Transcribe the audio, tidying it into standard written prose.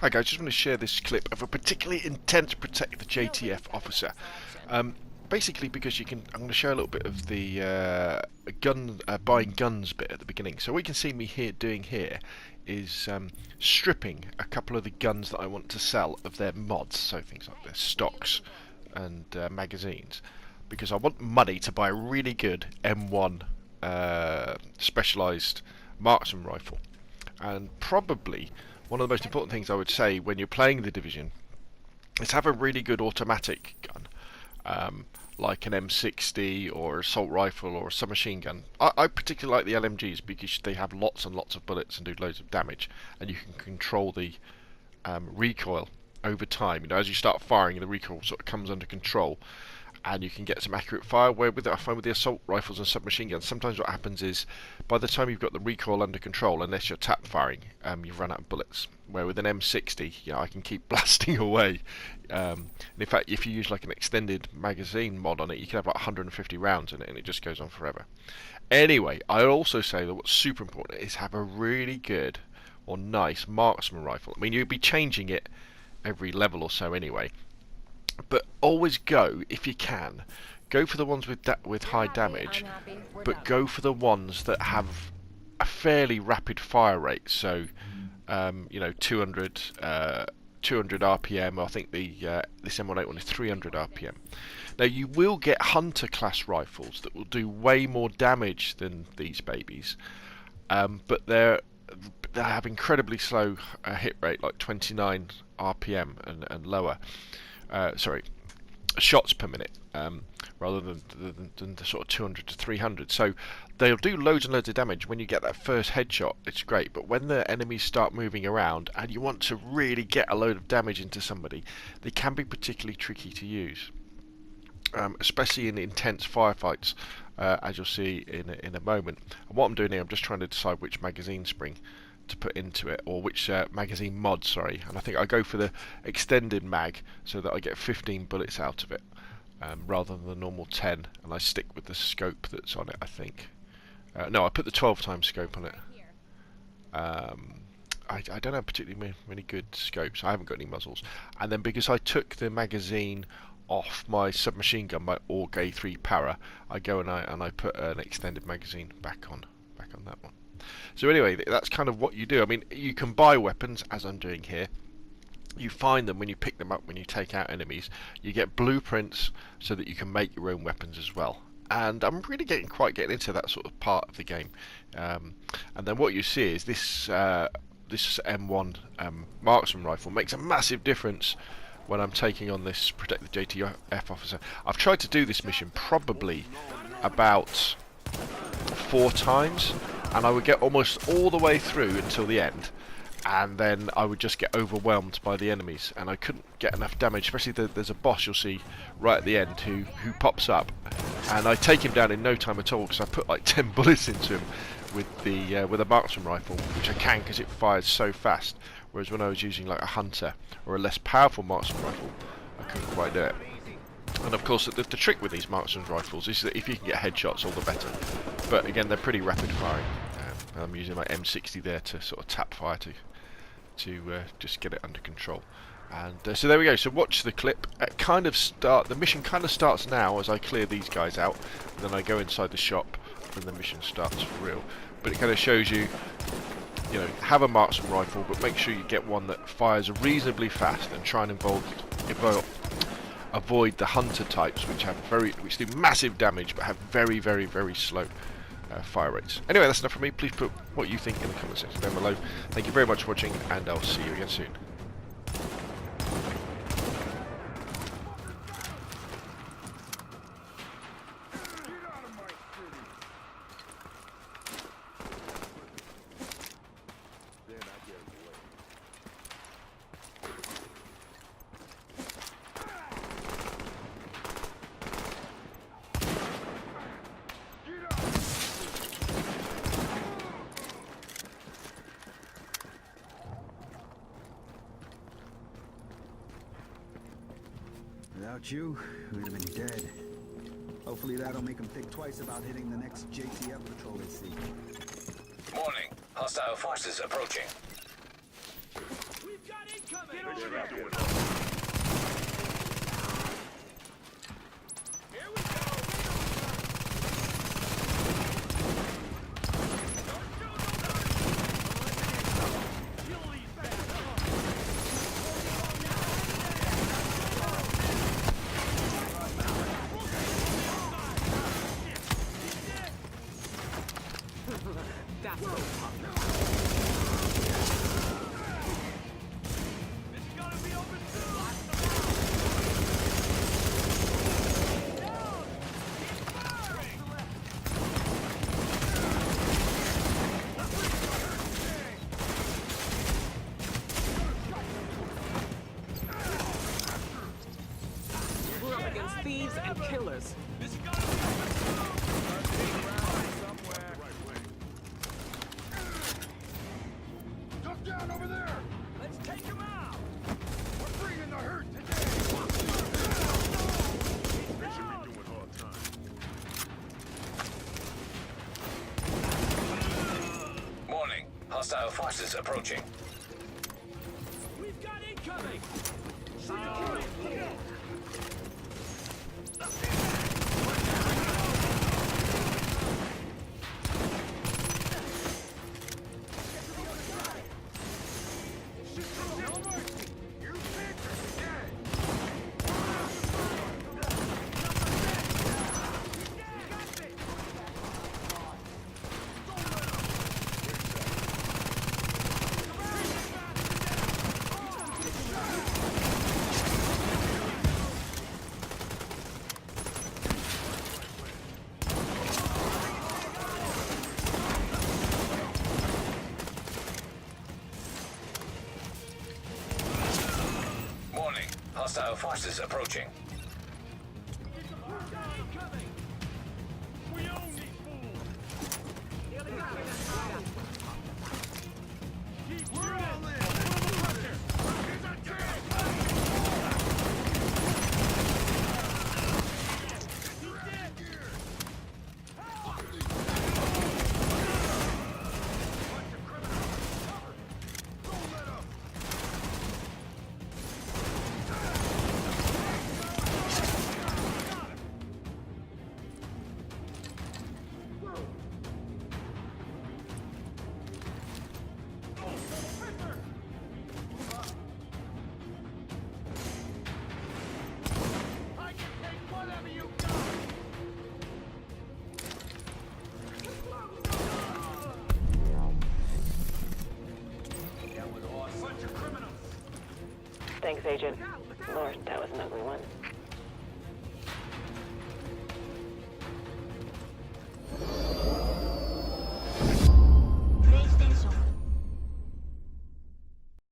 Hi guys, just want to share this clip of a particularly intense Protect the JTF officer. Basically because I'm going to show a little bit of the buying guns bit at the beginning. So what you can see me doing here is stripping a couple of the guns that I want to sell of their mods, so things like their stocks and magazines, because I want money to buy a really good M1 specialised marksman rifle. And probably one of the most important things I would say when you're playing the Division is have a really good automatic gun, like an M60 or assault rifle or a submachine gun. I particularly like the LMGs because they have lots and lots of bullets and do loads of damage, and you can control the recoil over time. You know, as you start firing, the recoil sort of comes under control, and you can get some accurate fire. Where I find with the assault rifles and submachine guns, sometimes what happens is by the time you've got the recoil under control, unless you're tap firing, you've run out of bullets. Where with an M60, you know, I can keep blasting away. And in fact, if you use like an extended magazine mod on it, you can have like 150 rounds in it, and it just goes on forever. Anyway, I also say that what's super important is have a really good or nice marksman rifle. I mean, you'd be changing it every level or so anyway. But always go, if you can, go for the ones with high damage, but go for the ones that have a fairly rapid fire rate. So, you know, 200 RPM. I think this M181 is 300 RPM. Now you will get hunter class rifles that will do way more damage than these babies, but they have incredibly slow hit rate, like 29 RPM and lower. Sorry, shots per minute, rather than the sort of 200 to 300. So they'll do loads and loads of damage. When you get that first headshot, it's great. But when the enemies start moving around and you want to really get a load of damage into somebody, they can be particularly tricky to use, especially in intense firefights, as you'll see in a moment. And what I'm doing here, I'm just trying to decide which magazine spring to put into it, or which magazine mod, sorry, and I think I go for the extended mag so that I get 15 bullets out of it, rather than the normal 10, and I stick with the scope that's on it, I think. No, I put the 12 times scope on it. I don't have particularly many good scopes. I haven't got any muzzles. And then because I took the magazine off my submachine gun, my AUG A3 Para, I go and I put an extended magazine back on that one. So anyway, that's kind of what you do. I mean, you can buy weapons, as I'm doing here. You find them when you pick them up, when you take out enemies. You get blueprints so that you can make your own weapons as well. And I'm really getting into that sort of part of the game. And then what you see is this M1 marksman rifle makes a massive difference when I'm taking on this Protect the JTF officer. I've tried to do this mission probably about 4 times, and I would get almost all the way through until the end, and then I would just get overwhelmed by the enemies, and I couldn't get enough damage. Especially there's a boss you'll see right at the end who pops up, and I take him down in no time at all because I put like 10 bullets into him with a marksman rifle, which I can because it fires so fast. Whereas when I was using like a hunter or a less powerful marksman rifle, I couldn't quite do it. And of course, the trick with these marksman rifles is that if you can get headshots, all the better. But again, they're pretty rapid firing. I'm using my M60 there to sort of tap fire to just get it under control. And so there we go. So watch the clip. The mission kind of starts now as I clear these guys out, and then I go inside the shop, and the mission starts for real. But it kind of shows you, you know, have a marksman rifle, but make sure you get one that fires reasonably fast, and try and avoid the hunter types, which do massive damage but have very, very, very slow fire rates. Anyway, that's enough from me. Please put what you think in the comment section down below. Thank you very much for watching, and I'll see you again soon. Without you, we'd have been dead. Hopefully that'll make them think twice about hitting the next JTF patrol they see. Morning. Hostile forces approaching. We've got incoming! thieves and killers. This gotta be somewhere. Duck down over there. Let's take him out. We're bringing the hurt today. They should be doing hard time. Warning. Hostile forces approaching. We've got incoming. Warning. Hostile forces approaching. We own these fools. Keep we're all in. Here's our chance. He's dead. Bunch of criminals. Cover. Don't let up. I can take whatever you got. That was awesome. Bunch of criminals. Thanks, Agent. Lord, that was an ugly one.